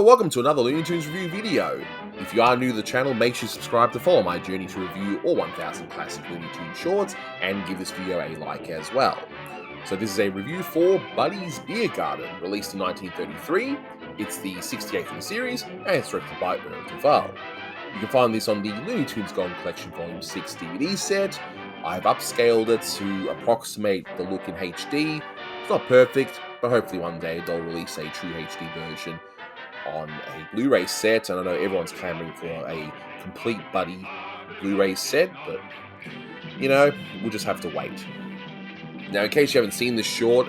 welcome to another Looney Tunes review video. If you are new to the channel, make sure you subscribe to follow my journey to review all 1000 classic Looney Tunes shorts, and give this video a like as well. So this is a review for Buddy's Beer Garden, released in 1933. It's the 68th in the series, and it's directed by Earl Duvall. You can find this on the Looney Tunes Golden Collection Volume 6 DVD set. I've upscaled it to approximate the look in HD. It's not perfect, but hopefully one day they'll release a true HD version on a Blu-ray set, and I know everyone's clamoring for a complete Buddy Blu-ray set, but, you know, we'll just have to wait. Now, in case you haven't seen this short,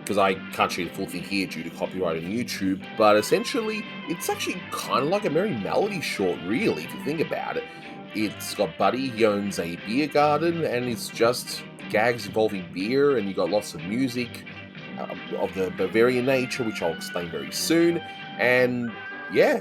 because I can't show you the full thing here due to copyright on YouTube, but essentially, it's actually kind of like a Merry Melody short, really, if you think about it. It's got Buddy, he owns a beer garden, and it's just gags involving beer, and you got lots of music of the Bavarian nature, which I'll explain very soon. And yeah,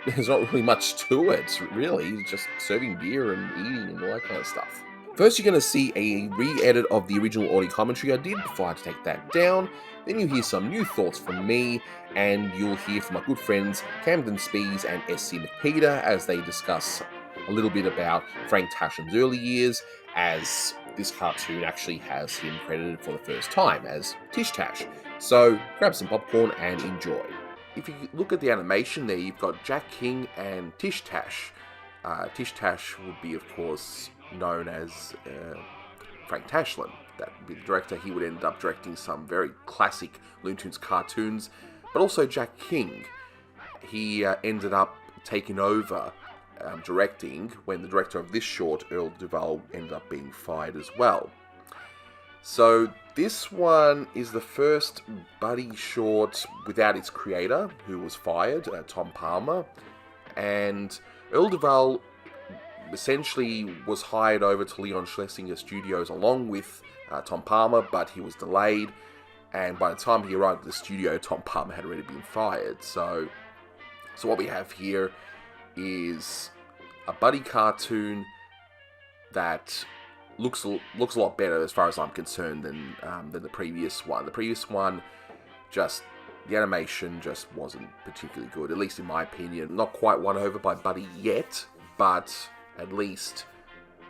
there's not really much to it, really. It's just serving beer and eating and all that kind of stuff. First, you're going to see a re-edit of the original audio commentary I did before I had to take that down. Then you'll hear some new thoughts from me, and you'll hear from my good friends Camden Spees and SC McPeter as they discuss a little bit about Frank Tashlin's early years, as this cartoon actually has him credited for the first time as Tish Tash. So grab some popcorn and enjoy. If you look at the animation there, you've got Jack King and Tish Tash. Tish Tash would be, of course, known as Frank Tashlin. That would be the director. He would end up directing some very classic Looney Tunes cartoons, but also Jack King. He ended up taking over directing when the director of this short, Earl Duvall, ended up being fired as well. So this one is the first Buddy short without its creator, who was fired, Tom Palmer. And Earl Duvall essentially was hired over to Leon Schlesinger Studios along with Tom Palmer, but he was delayed. And by the time he arrived at the studio, Tom Palmer had already been fired. So what we have here is a Buddy cartoon that looks a lot better as far as I'm concerned than the previous one. The previous one, the animation just wasn't particularly good, at least in my opinion. Not quite won over by Buddy yet, but at least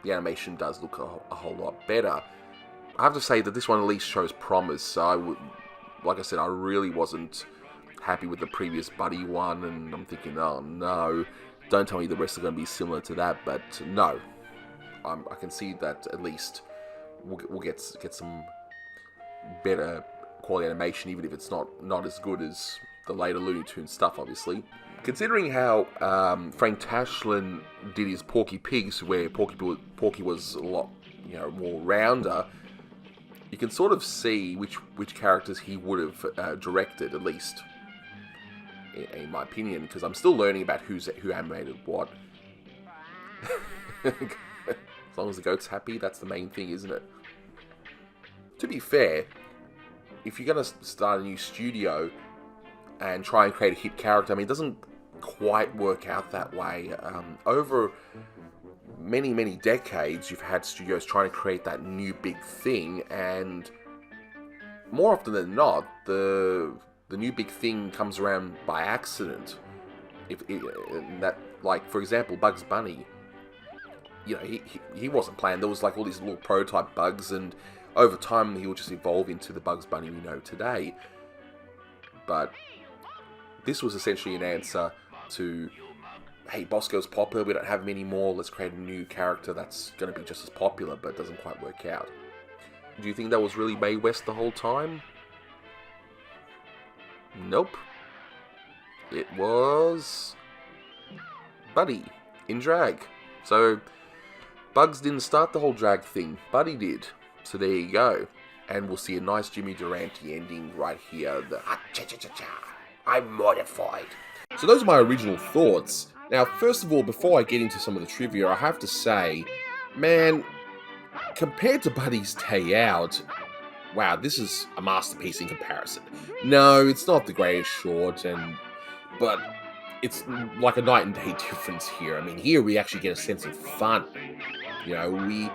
the animation does look a whole lot better. I have to say that this one at least shows promise, so like I said, I really wasn't happy with the previous Buddy one, and I'm thinking, oh no, don't tell me the rest are going to be similar to that, but no. I can see that at least we'll get some better quality animation, even if it's not as good as the later Looney Tunes stuff, obviously. Considering how Frank Tashlin did his Porky Pigs, where Porky was a lot more rounder, you can sort of see which characters he would have directed, at least in my opinion, because I'm still learning about who animated what. As long as the goat's happy, that's the main thing, isn't it? To be fair, if you're going to start a new studio and try and create a hit character, I mean, it doesn't quite work out that way. Over many, many decades, you've had studios trying to create that new big thing, and more often than not, the new big thing comes around by accident. Like, for example, Bugs Bunny. He wasn't planned. There was like all these little prototype bugs, and over time he would just evolve into the Bugs Bunny we know today. But this was essentially an answer to, hey, Bosco's popular, we don't have him anymore, let's create a new character that's going to be just as popular, but it doesn't quite work out. Do you think that was really Mae West the whole time? Nope. It was Buddy in drag. So Bugs didn't start the whole drag thing, Buddy did. So there you go. And we'll see a nice Jimmy Durante ending right here. The ha-cha-cha-cha-cha. I'm mortified. So those are my original thoughts. Now, first of all, before I get into some of the trivia, I have to say, man, compared to Buddy's Day Out, wow, this is a masterpiece in comparison. No, it's not the greatest short, but it's like a night and day difference here. I mean, here we actually get a sense of fun. We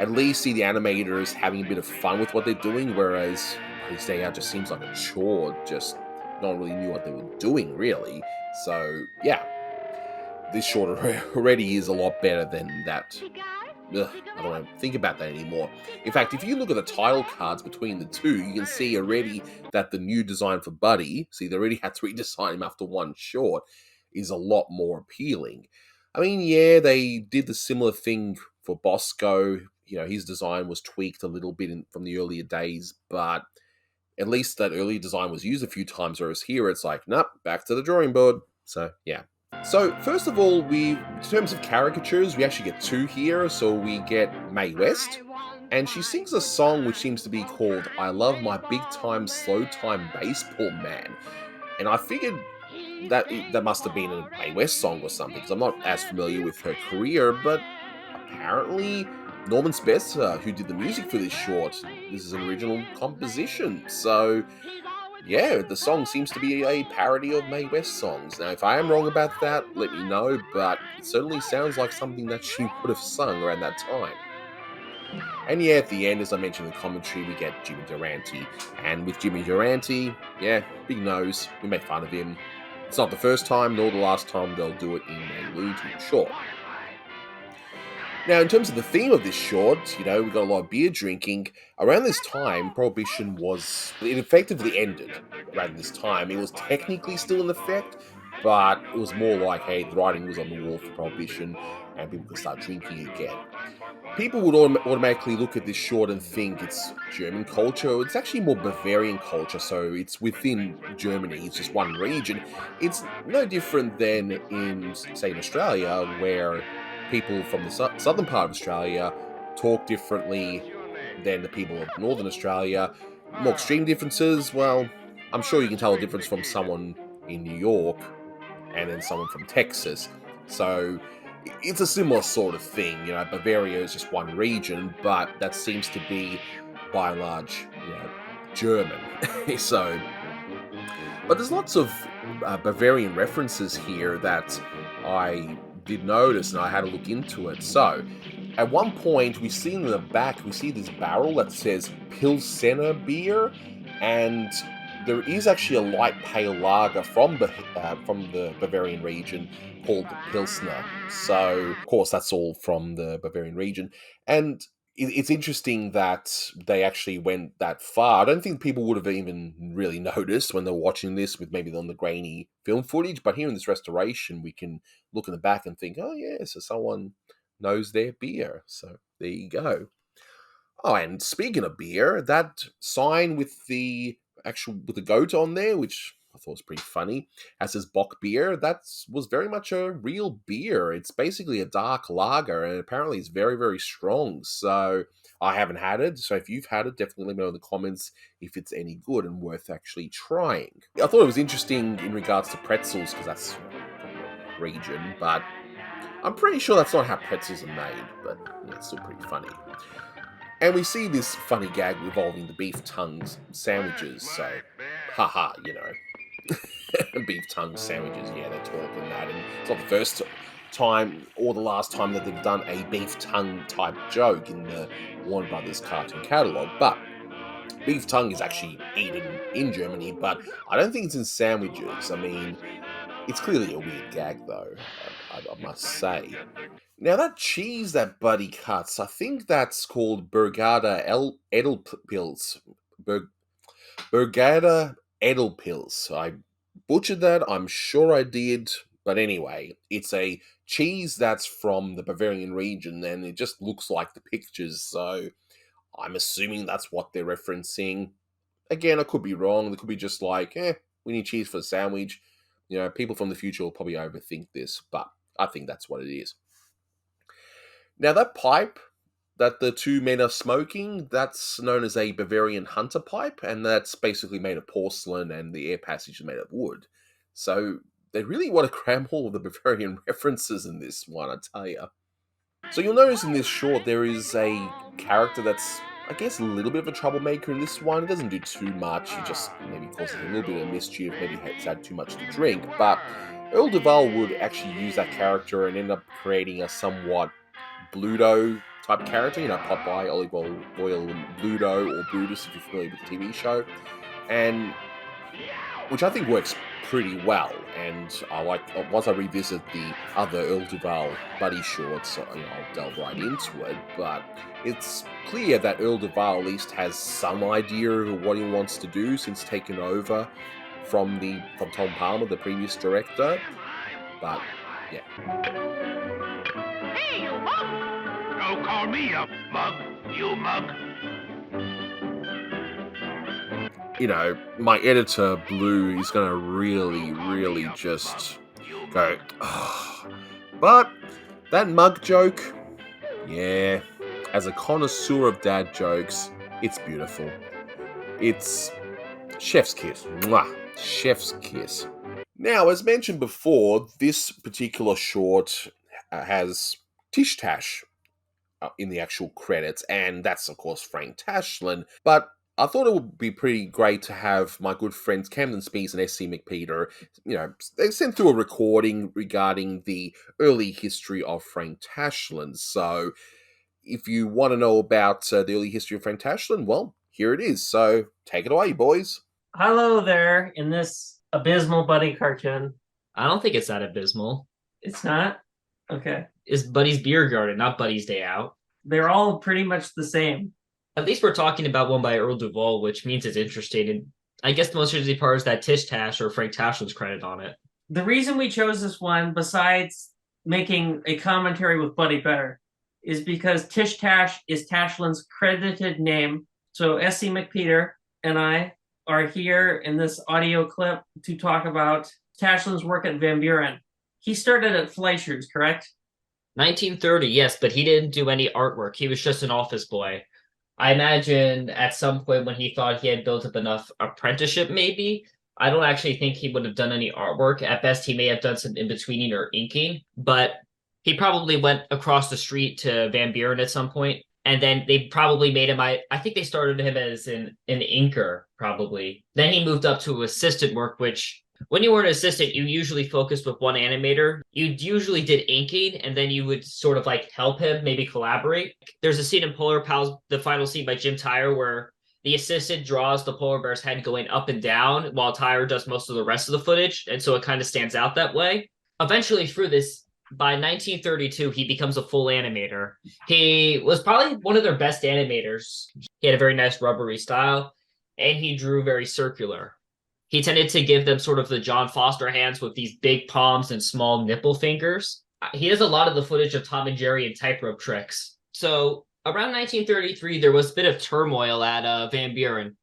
at least see the animators having a bit of fun with what they're doing, whereas Buddy's Day Out just seems like a chore, just no one really knew what they were doing, really. So, yeah, this short already is a lot better than that. Ugh, I don't want to think about that anymore. In fact, if you look at the title cards between the two, you can see already that the new design for Buddy, see, they already had to redesign him after one short, is a lot more appealing. I mean, yeah, they did the similar thing for Bosco. You know, his design was tweaked a little bit from the earlier days, but at least that early design was used a few times, whereas here it's like, nope, back to the drawing board. So, yeah. So, first of all, in terms of caricatures, we actually get two here. So, we get Mae West, and she sings a song which seems to be called I Love My Big Time Slow Time Baseball Man. And I figured that must have been a Mae West song or something, because I'm not as familiar with her career, but apparently Norman Spezza, who did the music for this short, this is an original composition. So, yeah, the song seems to be a parody of Mae West songs. Now, if I am wrong about that, let me know, but it certainly sounds like something that she would have sung around that time. And yeah, at the end, as I mentioned in the commentary, we get Jimmy Durante. And with Jimmy Durante, yeah, big nose, we make fun of him. It's not the first time, nor the last time they'll do it in a Looney Tunes short. Now, in terms of the theme of this short, you know, we got a lot of beer drinking. Around this time, Prohibition it effectively ended around this time. It was technically still in effect, but it was more like, hey, the writing was on the wall for Prohibition, and people could start drinking again. People would automatically look at this short and think it's German culture. It's actually more Bavarian culture, so it's within Germany. It's just one region. It's no different than in, say, in Australia, where people from the southern part of Australia talk differently than the people of northern Australia. More extreme differences, well, I'm sure you can tell a difference from someone in New York and then someone from Texas. So it's a similar sort of thing. You know, Bavaria is just one region, but that seems to be, by and large, German. So, but there's lots of Bavarian references here that I did notice, and I had to look into it. So, at one point, we see in the back, we see this barrel that says Pilsener beer, and there is actually a light pale lager from the Bavarian region called the Pilsner. So, of course, that's all from the Bavarian region, and it's interesting that they actually went that far. I don't think people would have even really noticed when they're watching this with maybe on the grainy film footage, but here in this restoration, we can look in the back and think, oh yeah, so someone knows their beer. So there you go. Oh, and speaking of beer, that sign with the goat on there, which I thought was pretty funny, as says Bock beer, that was very much a real beer. It's basically a dark lager, and apparently it's very, very strong. So I haven't had it. So if you've had it, definitely let me know in the comments if it's any good and worth actually trying. I thought it was interesting in regards to pretzels, because that's region, but I'm pretty sure that's not how pretzels are made, but yeah, it's still pretty funny. And we see this funny gag involving the beef tongues sandwiches, so haha, beef tongue sandwiches, yeah, they're talking that, and it's not the first time or the last time that they've done a beef tongue type joke in the Warner Brothers cartoon catalogue, but beef tongue is actually eaten in Germany, but I don't think it's in sandwiches. I mean, it's clearly a weird gag, though, I must say. Now, that cheese that Buddy cuts, I think that's called Burgada Edelpils. Burgada Edelpils. I butchered that, I'm sure I did. But anyway, it's a cheese that's from the Bavarian region, and it just looks like the pictures, so I'm assuming that's what they're referencing. Again, I could be wrong. They could be just like, we need cheese for the sandwich. People from the future will probably overthink this, but I think that's what it is. Now, that pipe that the two men are smoking, that's known as a Bavarian hunter pipe, and that's basically made of porcelain, and the air passage is made of wood. So they really want to cram all of the Bavarian references in this one, I tell you. So you'll notice in this short there is a character that's, I guess, a little bit of a troublemaker in this one. He doesn't do too much. He just maybe causes a little bit of mischief. Maybe he's had too much to drink. But Earl Duval would actually use that character and end up creating a somewhat Bluto type character. Popeye, Olive Oil, Bluto, or Brutus, if you're familiar with the TV show. And which I think works pretty well. And I like, once I revisit the other Earl Duval buddy shorts, I'll delve right into it. But it's clear that Earl Duval at least has some idea of what he wants to do since taking over from Tom Palmer, the previous director. But yeah. Hey, you mug! Don't call me a mug, you mug. My editor, Blue, is going to really just go, oh. But that mug joke, yeah, as a connoisseur of dad jokes, it's beautiful. It's chef's kiss. Mwah! Chef's kiss. Now, as mentioned before, this particular short has Tish Tash in the actual credits, and that's, of course, Frank Tashlin, but I thought it would be pretty great to have my good friends Camden Spees and S.C. McPeter, they sent through a recording regarding the early history of Frank Tashlin. So if you want to know about the early history of Frank Tashlin, well, here it is. So take it away, boys. Hello there in this abysmal Buddy cartoon. I don't think it's that abysmal. It's not? Okay. It's Buddy's Beer Garden, not Buddy's Day Out. They're all pretty much the same. At least we're talking about one by Earl Duval, which means it's interesting. And I guess the most interesting part is that Tish Tash or Frank Tashlin's credit on it. The reason we chose this one, besides making a commentary with Buddy better, is because Tish Tash is Tashlin's credited name. So S.C. McPeter and I are here in this audio clip to talk about Tashlin's work at Van Buren. He started at Fleischer's, correct? 1930, yes, but he didn't do any artwork. He was just an office boy. I imagine at some point when he thought he had built up enough apprenticeship, maybe. I don't actually think he would have done any artwork. At best, he may have done some in-betweening or inking, but he probably went across the street to Van Buren at some point, and then they probably made him, I think they started him as an inker, probably. Then he moved up to assistant work, which, when you were an assistant, you usually focused with one animator. You usually did inking, and then you would sort of like help him, maybe collaborate. There's a scene in Polar Pals, the final scene by Jim Tyre, where the assistant draws the polar bear's head going up and down while Tyre does most of the rest of the footage, and so it kind of stands out that way. Eventually, through this, by 1932, he becomes a full animator. He was probably one of their best animators. He had a very nice rubbery style, and he drew very circular. He tended to give them sort of the John Foster hands with these big palms and small nipple fingers. He has a lot of the footage of Tom and Jerry and tightrope tricks. So around 1933, there was a bit of turmoil at Van Buren.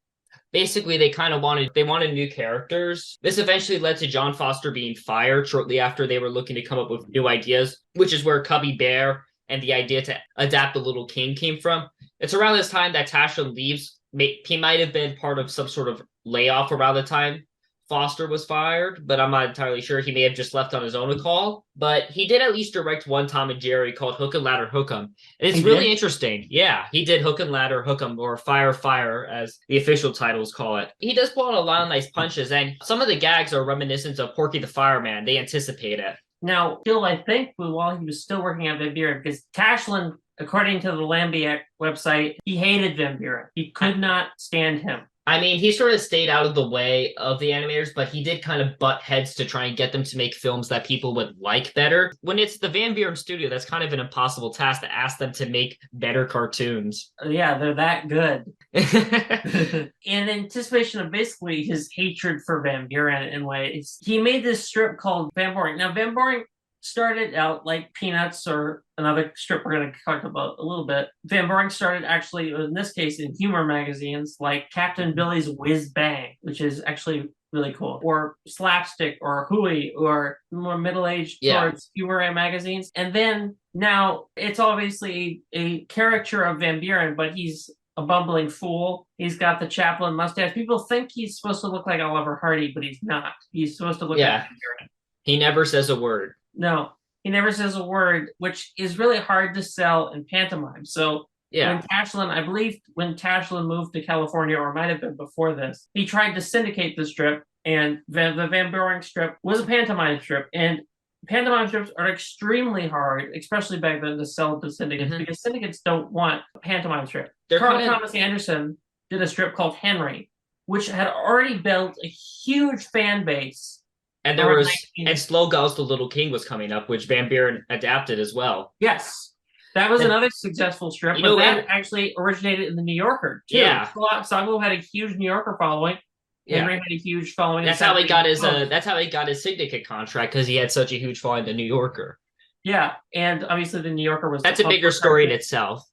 Basically, they wanted new characters. This eventually led to John Foster being fired shortly after they were looking to come up with new ideas, which is where Cubby Bear and the idea to adapt The Little King came from. It's around this time that Tashlin leaves. He might have been part of some sort of layoff around the time Foster was fired, but I'm not entirely sure. He may have just left on his own call, but he did at least direct one Tom and Jerry called Hook and Ladder Hook 'em. And it's really interesting. Yeah, he did Hook and Ladder Hook 'em, or Fire, as the official titles call it. He does pull out a lot of nice punches, and some of the gags are reminiscent of Porky the Fireman. They anticipate it. Now, still, I think while he was still working at Van Buren, because Tashlin, according to the Lambiek website, he hated Van Buren. He could not stand him. I mean, he sort of stayed out of the way of the animators, but he did kind of butt heads to try and get them to make films that people would like better. When it's the Van Buren studio, that's kind of an impossible task to ask them to make better cartoons. Yeah, they're that good. In anticipation of basically his hatred for Van Buren in ways, he made this strip called Van Boring. Now, Van Boring started out like Peanuts, or another strip we're going to talk about a little bit. Van Boring started actually, in this case, in humor magazines like Captain Billy's Whiz Bang, which is actually really cool, or Slapstick, or Hooey, or more middle-aged towards humor magazines. And then now it's obviously a caricature of Van Buren, but he's a bumbling fool. He's got the Chaplin mustache. People think he's supposed to look like Oliver Hardy, but he's not. He's supposed to look like Van Buren. He never says a word. No, he never says a word, which is really hard to sell in pantomime. So when Tashlin moved to California, or it might have been before this, he tried to syndicate the strip, and the Van Buren strip was a pantomime strip. And pantomime strips are extremely hard, especially back then, to sell to syndicates, because syndicates don't want a pantomime strip. Carl Thomas Anderson did a strip called Henry, which had already built a huge fan base. And Slowgulls the Little King was coming up, which Van Buren adapted as well. Yes. That was another successful strip, but that actually originated in the New Yorker, too. Yeah. Slowgo had a huge New Yorker following. Henry had a huge following. That's how he got his syndicate contract, because he had such a huge following in the New Yorker. Yeah, and obviously the New Yorker was... That's a bigger story in itself.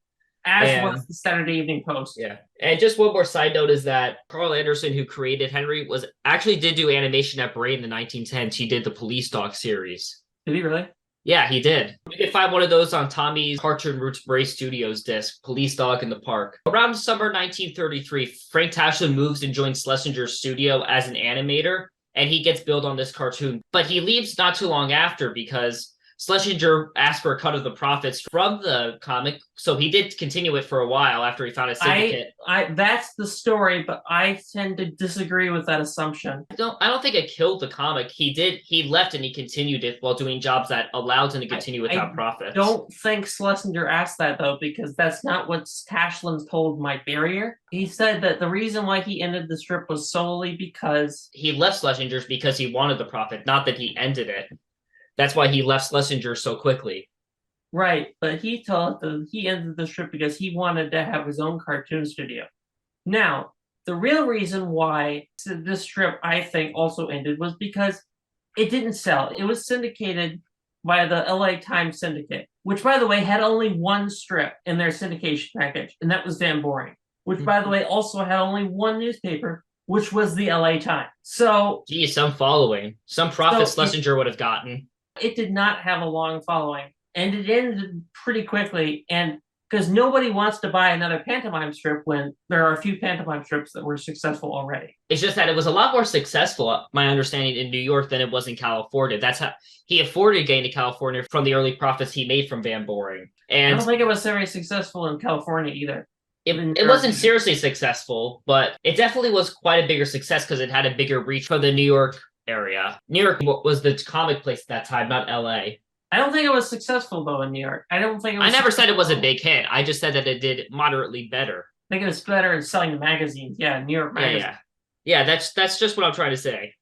As was the Saturday Evening Post. Yeah. And just one more side note is that Carl Anderson, who created Henry, did do animation at Bray in the 1910s. He did the Police Dog series. Did he really? Yeah, he did. You can find one of those on Tommy's Cartoon Roots Bray Studios disc, Police Dog in the Park. Around summer 1933, Frank Tashlin moves and joins Schlesinger's studio as an animator, and he gets billed on this cartoon. But he leaves not too long after because Schlesinger asked for a cut of the profits from the comic, so he did continue it for a while after he found a syndicate. That's the story, but I tend to disagree with that assumption. I don't think it killed the comic. He left and he continued it while doing jobs that allowed him to continue without profits. I don't think Schlesinger asked that, though, because that's not what Tashlin told Mike Barrier. He said that the reason why he ended the strip was solely because... He left Schlesinger's because he wanted the profit, not that he ended it. That's why he left Schlesinger so quickly. Right, but he told that he ended the strip because he wanted to have his own cartoon studio. Now, the real reason why this strip, I think, also ended was because it didn't sell. It was syndicated by the LA Times Syndicate, which, by the way, had only one strip in their syndication package, and that was Van Boring, which, by the way, also had only one newspaper, which was the LA Times. So, geez, some following. Some profit Schlesinger would have gotten. It did not have a long following, and it ended pretty quickly, and because nobody wants to buy another pantomime strip when there are a few pantomime strips that were successful already. It's just that it was a lot more successful, my understanding, in New York than it was in California. That's how he afforded getting to California from the early profits he made from Van Boring. And I don't think it was very successful in California either. It wasn't seriously successful, but it definitely was quite a bigger success because it had a bigger reach for the New York area. New York was the comic place at that time, not LA. I don't think it was successful, though, in New York. I never said it was a big hit. I just said that it did moderately better. I think it was better in selling the magazines. Yeah, New York magazines. Yeah, that's just what I'm trying to say.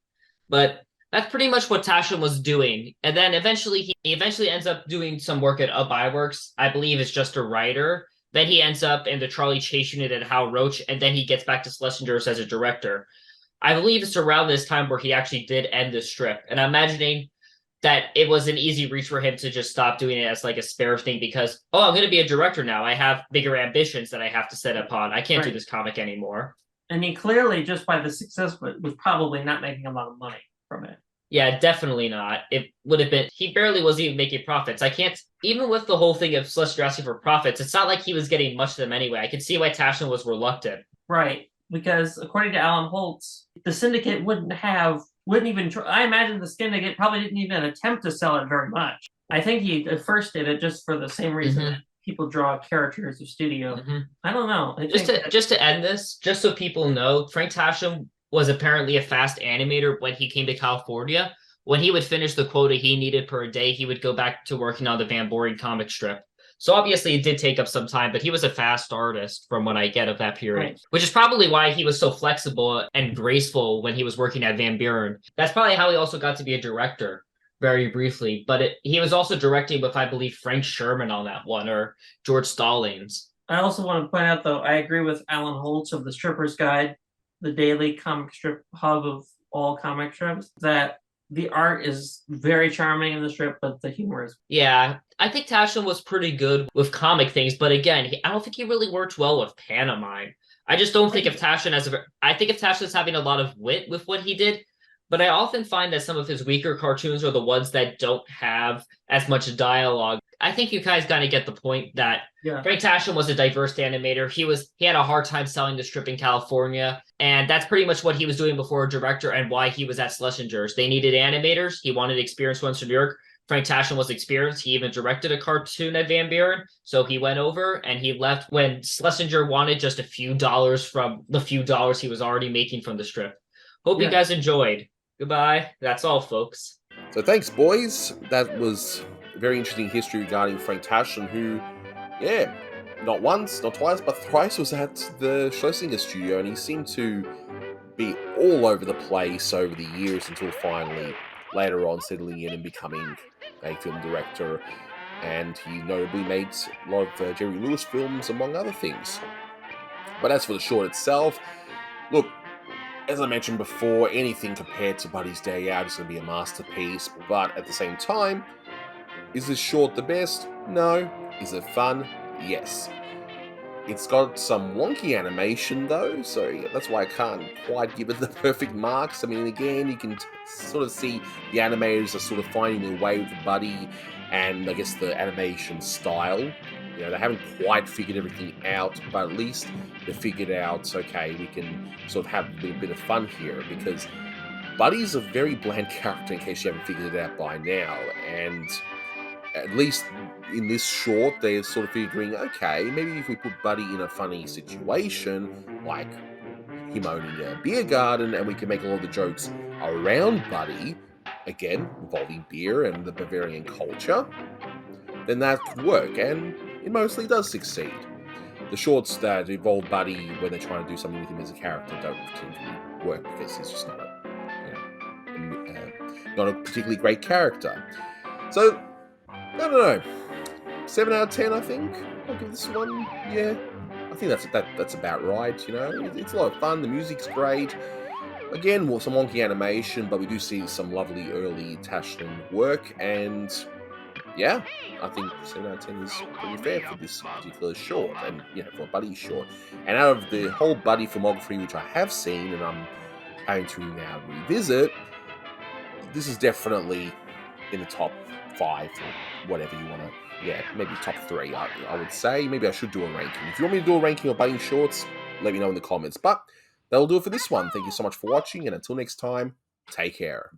But that's pretty much what Tashlin was doing. And then he eventually ends up doing some work at Up Iwerks. I believe it's just a writer. Then he ends up in the Charlie Chase unit at Hal Roach, and then he gets back to Schlesinger's as a director. I believe it's around this time where he actually did end the strip. And I'm imagining that it was an easy reach for him to just stop doing it as like a spare thing because, I'm going to be a director now. I have bigger ambitions that I have to set upon. I can't do this comic anymore. And he clearly, just by the success, was probably not making a lot of money from it. Yeah, definitely not. It would have been, he barely was even making profits. I can't, even with the whole thing of Schlesinger asking for profits, it's not like he was getting much of them anyway. I can see why Tashlin was reluctant. Right. Because according to Alan Holtz, the syndicate wouldn't even try. I imagine the syndicate probably didn't even attempt to sell it very much. I think he at first did it just for the same reason that people draw characters of studio. I don't know. Just to end this, just so people know, Frank Tashlin was apparently a fast animator when he came to California. When he would finish the quota he needed per day, he would go back to working on the Van Boring comic strip. So obviously it did take up some time, but he was a fast artist from what I get of that period, which is probably why he was so flexible and graceful when he was working at Van Buren. That's probably how he also got to be a director very briefly, but he was also directing with, I believe, Frank Sherman on that one, or George Stallings. I also want to point out, though, I agree with Alan Holtz of the Stripper's Guide, the daily comic strip hub of all comic strips, that the art is very charming in the strip, but the humor is... Yeah, I think Tashlin was pretty good with comic things, but again, I don't think he really worked well with pantomime. I just don't think of Tashlin I think of Tashlin as having a lot of wit with what he did, but I often find that some of his weaker cartoons are the ones that don't have as much dialogue. I think you guys gotta get the point that Frank Tashlin was a diverse animator. He had a hard time selling the strip in California, and that's pretty much what he was doing before a director and why he was at Schlesinger's. They needed animators. He wanted experienced ones from New York. Frank Tashlin was experienced. He even directed a cartoon at Van Buren, so he went over and he left when Schlesinger wanted just a few dollars from the few dollars he was already making from the strip. Hope you guys enjoyed. Goodbye. That's all, folks. So thanks, boys. That was very interesting history regarding Frank Tashlin, who, not once, not twice, but thrice was at the Schlesinger studio, and he seemed to be all over the place over the years until finally, later on, settling in and becoming a film director. And he notably made a lot of Jerry Lewis films, among other things. But as for the short itself, look, as I mentioned before, anything compared to Buddy's Day Out is going to be a masterpiece. But at the same time, is this short the best? No. Is it fun? Yes. It's got some wonky animation though, so yeah, that's why I can't quite give it the perfect marks. I mean, again, you can sort of see the animators are sort of finding their way with Buddy and I guess the animation style. You know, they haven't quite figured everything out, but at least they figured out, okay, we can sort of have a bit of fun here, because Buddy's a very bland character in case you haven't figured it out by now, and at least in this short, they're sort of figuring, okay, maybe if we put Buddy in a funny situation, like him owning a beer garden, and we can make a lot of the jokes around Buddy, again, involving beer and the Bavarian culture, then that could work, and it mostly does succeed. The shorts that involve Buddy when they're trying to do something with him as a character don't particularly work because he's just not not a particularly great character. So, I don't know. 7 out of 10, I think. I'll give this one. Yeah, I think that's about right. You know, it's a lot of fun. The music's great. Again, some wonky animation, but we do see some lovely early Tashlin work, and yeah, I think 7 out of 10 is pretty fair for this particular short, and for a Buddy short. And out of the whole Buddy filmography, which I have seen, and I'm having to now revisit, this is definitely in the top 5 or whatever you want to. Yeah, maybe top 3, I would say. Maybe I should do a ranking. If you want me to do a ranking of Buddy shorts, let me know in the comments. But that'll do it for this one. Thank you so much for watching, and until next time, take care.